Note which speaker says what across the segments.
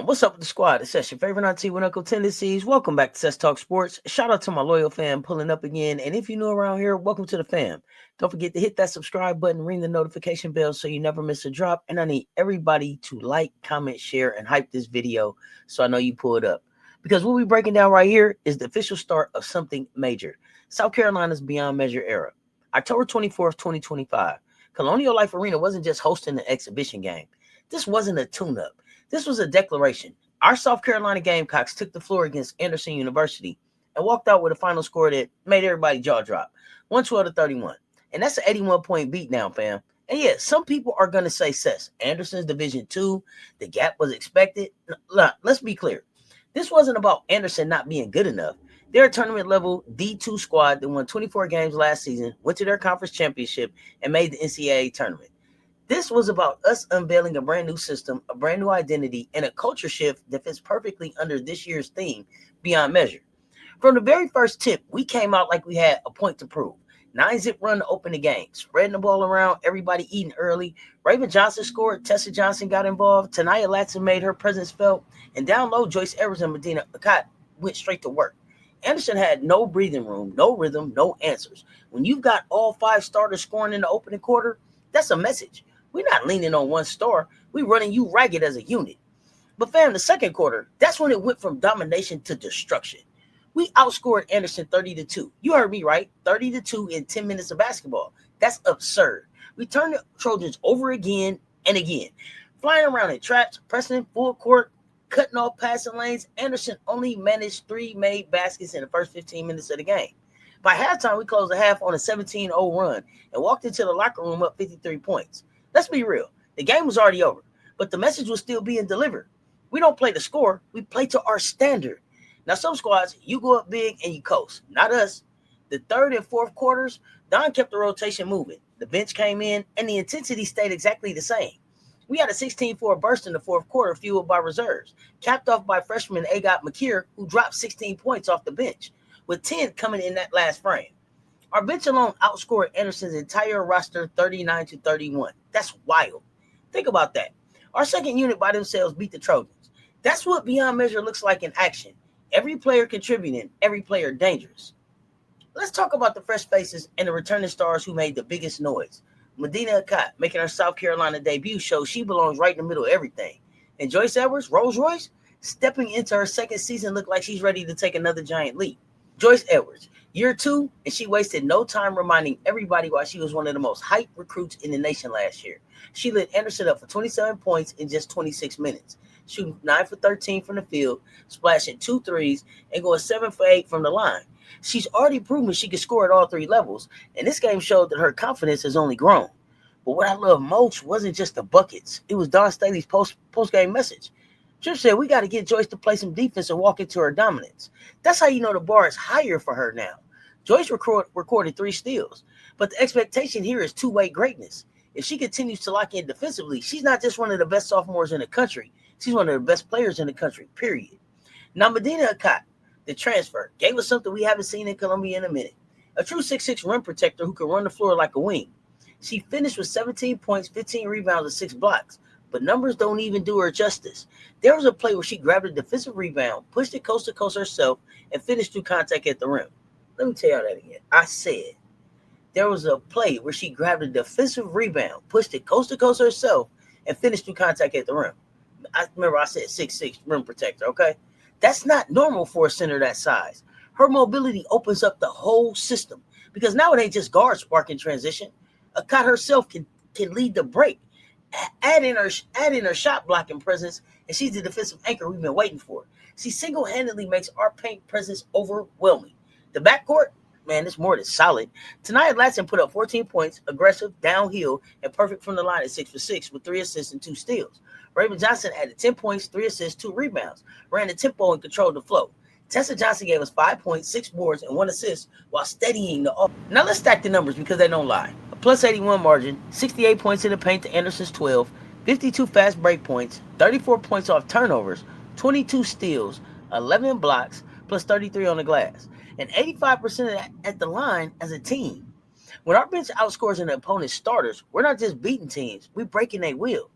Speaker 1: What's up with the squad? It's Cess, your favorite auntie with Uncle Tendencies. Welcome back to Cess Talk Sports. Shout out to my loyal fam pulling up again. And if you're new around here, welcome to the fam. Don't forget to hit that subscribe button, ring the notification bell so you never miss a drop. And I need everybody to like, comment, share, and hype this video so I know you pulled up. Because what we're breaking down right here is the official start of something major. South Carolina's Beyond Measure era. October 24th, 2025. Colonial Life Arena wasn't just hosting an exhibition game. This wasn't a tune-up. This was a declaration. Our South Carolina Gamecocks took the floor against Anderson University and walked out with a final score that made everybody jaw drop, 112-31. And that's an 81-point beatdown, fam. And yeah, some people are going to say, Cess, Anderson's Division II, the gap was expected. Let's be clear. This wasn't about Anderson not being good enough. They're a tournament-level D2 squad that won 24 games last season, went to their conference championship, and made the NCAAA tournament. This was about us unveiling a brand new system, a brand new identity, and a culture shift that fits perfectly under this year's theme, Beyond Measure. From the very first tip, we came out like we had a point to prove. 9-zip run to open the game, spreading the ball around, everybody eating early. Raven Johnson scored, Tessa Johnson got involved, Tanaya Latson made her presence felt, and down low, Joyce Edwards and Madina Okot went straight to work. Anderson had no breathing room, no rhythm, no answers. When you've got all 5 starters scoring in the opening quarter, that's a message. We're not leaning on one star. We're running you ragged as a unit. But fam, the second quarter, that's when it went from domination to destruction. We outscored Anderson 30-2. You heard me right, 30-2 in 10 minutes of basketball. That's absurd. We turned the Trojans over again and again. Flying around in traps, pressing full court, cutting off passing lanes. Anderson only managed 3 made baskets in the first 15 minutes of the game. By halftime, we closed the half on a 17-0 run and walked into the locker room up 53 points. Let's be real. The game was already over, but the message was still being delivered. We don't play to score. We play to our standard. Now, some squads, you go up big and you coast. Not us. The third and fourth quarters, Don kept the rotation moving. The bench came in, and the intensity stayed exactly the same. We had a 16-4 burst in the fourth quarter, fueled by reserves, capped off by freshman Agot, who dropped 16 points off the bench, with 10 coming in that last frame. Our bench alone outscored Anderson's entire roster 39-31. That's wild. Think about that. Our second unit by themselves beat the Trojans. That's what Beyond Measure looks like in action. Every player contributing, every player dangerous. Let's talk about the fresh faces and the returning stars who made the biggest noise. Madina Okot, making her South Carolina debut, shows she belongs right in the middle of everything. And Joyce Edwards, Rolls Royce, stepping into her second season, looked like she's ready to take another giant leap. Joyce Edwards, year 2, and she wasted no time reminding everybody why she was one of the most hyped recruits in the nation last year. She lit Anderson up for 27 points in just 26 minutes, shooting 9 for 13 from the field, splashing 2 threes, and going 7 for 8 from the line. She's already proven she can score at all 3 levels, and this game showed that her confidence has only grown. But what I love most wasn't just the buckets. It was Don Staley's post-game message. Tripp said, we got to get Joyce to play some defense and walk into her dominance. That's how you know the bar is higher for her now. Joyce recorded 3 steals, but the expectation here is two-way greatness. If she continues to lock in defensively, she's not just one of the best sophomores in the country. She's one of the best players in the country, period. Now, Madina Okot, the transfer, gave us something we haven't seen in Columbia in a minute. A true 6'6" rim protector who can run the floor like a wing. She finished with 17 points, 15 rebounds, and 6 blocks. But numbers don't even do her justice. There was a play where she grabbed a defensive rebound, pushed it coast to coast herself, and finished through contact at the rim. Let me tell you that again. I said there was a play where she grabbed a defensive rebound, pushed it coast to coast herself, and finished through contact at the rim. I remember I said 6'6" rim protector, okay? That's not normal for a center that size. Her mobility opens up the whole system because now it ain't just guard sparking transition. Okot herself can lead the break. Add in her shot blocking presence, and she's the defensive anchor we've been waiting for. She single-handedly makes our paint presence overwhelming. The backcourt, man, it's more than solid. Tonight, Latson put up 14 points, aggressive, downhill, and perfect from the line at 6 for 6 with 3 assists and 2 steals. Raven Johnson added 10 points, 3 assists, 2 rebounds, ran the tempo and controlled the flow. Tessa Johnson gave us 5 points, 6 boards, and 1 assist while steadying the offense. Now let's stack the numbers because they don't lie. A plus 81 margin, 68 points in the paint to Anderson's 12, 52 fast break points, 34 points off turnovers, 22 steals, 11 blocks, plus 33 on the glass, and 85% at the line as a team. When our bench outscores an opponent's starters, we're not just beating teams, we're breaking their will.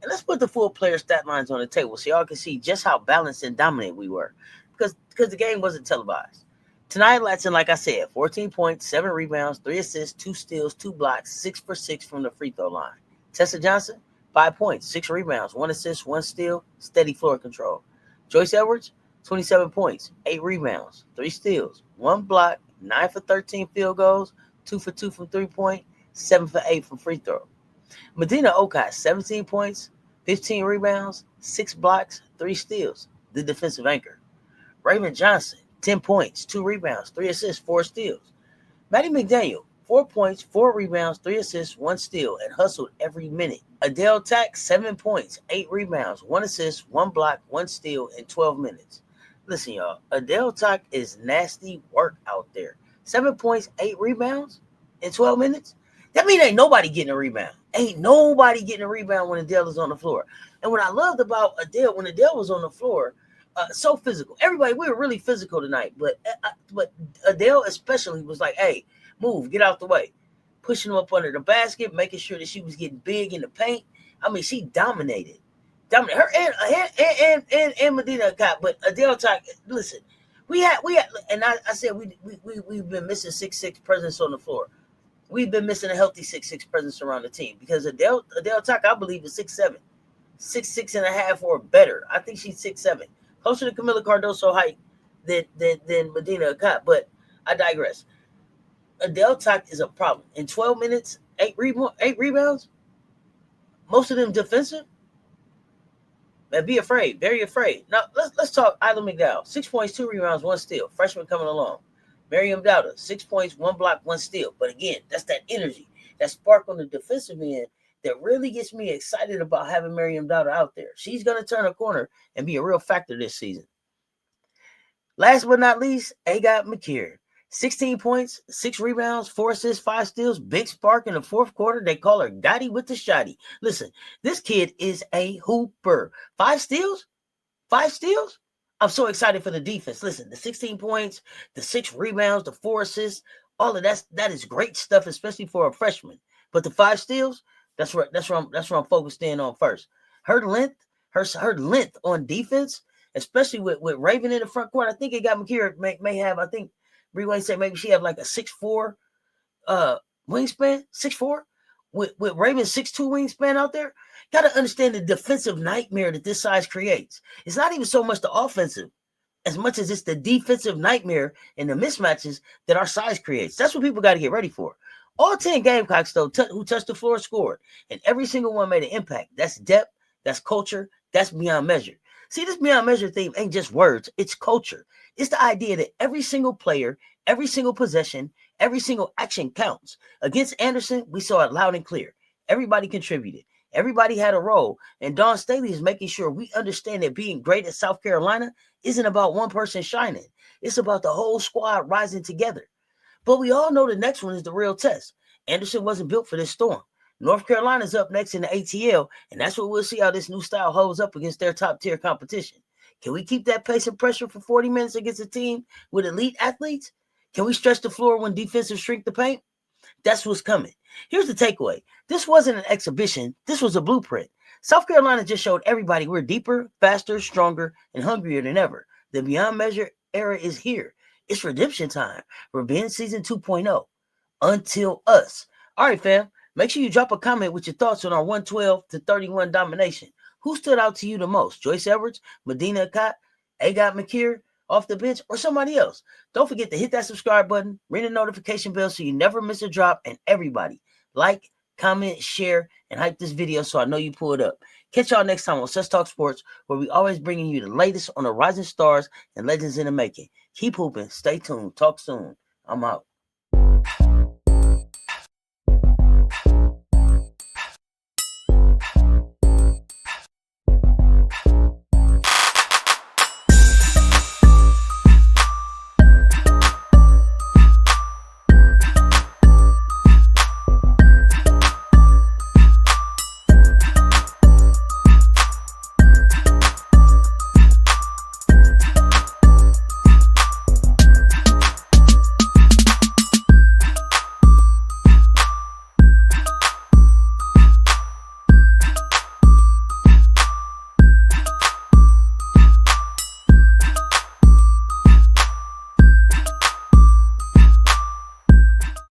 Speaker 1: And let's put the full player stat lines on the table so y'all can see just how balanced and dominant we were. Because the game wasn't televised. Tonight, Latson, like I said, 14 points, 7 rebounds, 3 assists, 2 steals, 2 blocks, 6 for 6 from the free throw line. Tessa Johnson, 5 points, 6 rebounds, 1 assist, 1 steal, steady floor control. Joyce Edwards, 27 points, 8 rebounds, 3 steals, 1 block, 9 for 13 field goals, 2 for 2 from 3-point, 7 for 8 from free throw. Madina Okot, 17 points, 15 rebounds, 6 blocks, 3 steals, the defensive anchor. Raymond Johnson, 10 points, 2 rebounds, 3 assists, 4 steals. Matty McDaniel, 4 points, 4 rebounds, 3 assists, 1 steal, and hustled every minute. Adele Tack, 7 points, 8 rebounds, 1 assist, 1 block, 1 steal in 12 minutes. Listen, y'all, Adele Tack is nasty work out there. 7 points, 8 rebounds in 12 minutes? That means ain't nobody getting a rebound. Ain't nobody getting a rebound when Adele is on the floor. And what I loved about Adele, when Adele was on the floor, so physical. Everybody, we were really physical tonight, but Adele especially was like, hey, move, get out the way. Pushing them up under the basket, making sure that she was getting big in the paint. I mean, she dominated. Her and Madina Okot, but Adele Tack, listen, we had, and I said we've been missing 6'6" presence on the floor. We've been missing a healthy 6'6" presence around the team because Adele Tack, I believe, is 6'7", 6'6" and a half or better. I think she's 6'7", closer to Camila Cardoso height than Madina Okot. But I digress. Adele Tack is a problem. In 12 minutes, 8 rebounds, most of them defensive. Man, be afraid, very afraid. Now let's talk Isla McDowell. 6 points, 2 rebounds, 1 steal. Freshman coming along. Miriam Dowda, 6 points, 1 block, 1 steal. But again, that's that energy, that spark on the defensive end that really gets me excited about having Miriam Dowda out there. She's going to turn a corner and be a real factor this season. Last but not least, Agot McKeer. 16 points, 6 rebounds, 4 assists, 5 steals, big spark in the fourth quarter. They call her Gotti with the shotty. Listen, this kid is a hooper. 5 steals? 5 steals? I'm so excited for the defense. Listen, the 16 points, the 6 rebounds, the 4 assists, all of that is great stuff, especially for a freshman. But the 5 steals, that's where I'm focused in on first. Her length on defense, especially with Raven in the front court. I think it got McKeer may have, I think Bree said maybe she have like a 6'4" wingspan, 6'4", with Raven's 6'2" wingspan out there. Got to understand the defensive nightmare that this size creates. It's not even so much the offensive as much as it's the defensive nightmare and the mismatches that our size creates. That's what people got to get ready for. All 10 Gamecocks, though, who touched the floor scored, and every single one made an impact. That's depth, that's culture, that's beyond measure. See, this beyond measure thing ain't just words, it's culture. It's the idea that every single player, every single possession, every single action counts. Against Anderson, we saw it loud and clear. Everybody contributed. Everybody had a role. And Dawn Staley is making sure we understand that being great at South Carolina isn't about one person shining. It's about the whole squad rising together. But we all know the next one is the real test. Anderson wasn't built for this storm. North Carolina's up next in the ATL, and that's what we'll see how this new style holds up against their top-tier competition. Can we keep that pace and pressure for 40 minutes against a team with elite athletes? Can we stretch the floor when defensive shrink the paint? That's what's coming. Here's the takeaway. This wasn't an exhibition. This was a blueprint. South Carolina just showed everybody we're deeper, faster, stronger, and hungrier than ever. The Beyond Measure era is here. It's redemption time. Revenge Season 2.0. Until us. All right, fam. Make sure you drop a comment with your thoughts on our 112-31 domination. Who stood out to you the most? Joyce Edwards, Madina Okot, Agot McKeer off the bench, or somebody else? Don't forget to hit that subscribe button, ring the notification bell so you never miss a drop, and everybody, like, comment, share, and hype this video so I know you pull it up. Catch y'all next time on Cess Talk Sports, where we always bringing you the latest on the rising stars and legends in the making. Keep hooping, stay tuned, talk soon. I'm out.